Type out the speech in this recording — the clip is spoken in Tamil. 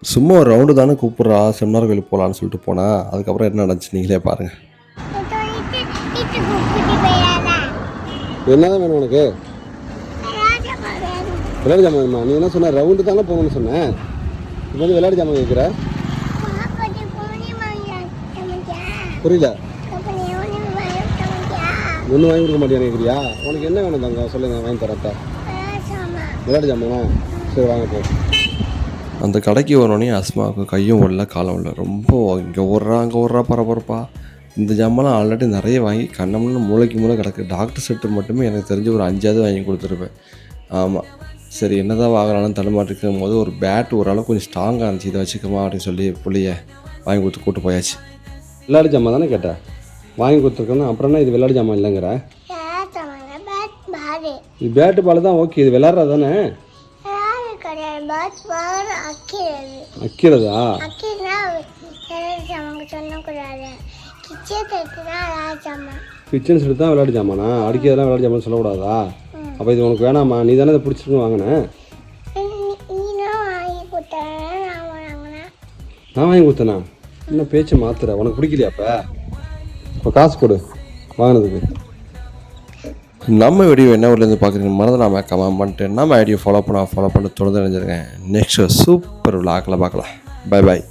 சும்மா ஒரு ரவுண்டு தானே கூப்பிட்றா, செமினார் கோயிலுக்கு போகலான்னு சொல்லிட்டு போனா, அதுக்கப்புறம் என்ன நடந்துச்சு நீங்களே பாருங்கள். என்னதான் வேணும் உனக்கு? விளையாட்டு ஜாமான் வேணுமா? நீ என்ன சொன்ன, ரவுண்டு தானே போகணும்னு சொன்னேன். இப்போ வந்து விளையாட்டு ஜாமான் கேட்குற? புரியல. ஒன்றும் வாங்கி கொடுக்க மாட்டேன்னு கேட்குறியா? உனக்கு என்ன வேணும் தாங்க சொல்லுங்க, வாங்கி தரட்டா. விளையாட்டு ஜாமானா? சரி வாங்க போ. அந்த கடைக்கு வரணுன்னே அஸ்மாவுக்கு கையும் ஓடல காலம் இல்லை. ரொம்ப இங்கே ஓடுறா அங்கே ஓடுறா பரபரப்பா. இந்த ஜாமான்லாம் ஆல்ரெடி நிறைய வாங்கி கண்ணம்னு மூளைக்கு மூளை கிடக்கு. டாக்டர் செட்டு மட்டுமே எனக்கு தெரிஞ்சு ஒரு 5ஆவது வாங்கி கொடுத்துருப்பேன். ஆமாம், சரி என்ன தான் வாங்கலாம்னு தடுமாட்டிருக்கும் போது ஒரு பேட் ஓரளவுக்கு கொஞ்சம் ஸ்ட்ராங்காக இருந்துச்சு, இதை வச்சுக்கமா அப்படின்னு சொல்லி புள்ளியை வாங்கி கொடுத்து கூட்டு போயாச்சு. விளையாட்டு ஜாமான் தானே கேட்டேன், வாங்கி கொடுத்துருக்கேன்னா அப்புறம் என்ன இது விளையாட்டு ஜாமான் இல்லைங்கிற? இது பேட்டு பால் தான், ஓகே. இது விளையாடுறது தானே? அக்கிறதா? கிச்சன் செட்டு தான் விளையாட்டு ஜாமானா? அடிக்கிறதெல்லாம் விளையாட்டு ஜாமான் சொல்லக்கூடாதா? அப்போ இது உனக்கு வேணாமா? நீ தானே இதை பிடிச்சிருக்குன்னு வாங்கினேன். நான் வாங்கி கொடுத்தேனா? இன்னும் பேச்சு மாத்துற, உனக்கு பிடிக்கலையா? இப்போ காசு கொடு வாங்கினதுக்கு. நம்ம வீடியோ என்ன ஊர்லேருந்து பார்க்குறீங்க மறந்துடாம கமெண்ட் பண்ணிட்டு நம்ம ஐடியோ ஃபாலோ பண்ண தொடர்ந்து நினைஞ்சிருக்கேன். நெக்ஸ்ட் சூப்பர் விளாக்கில் பார்க்கலாம். Bye bye.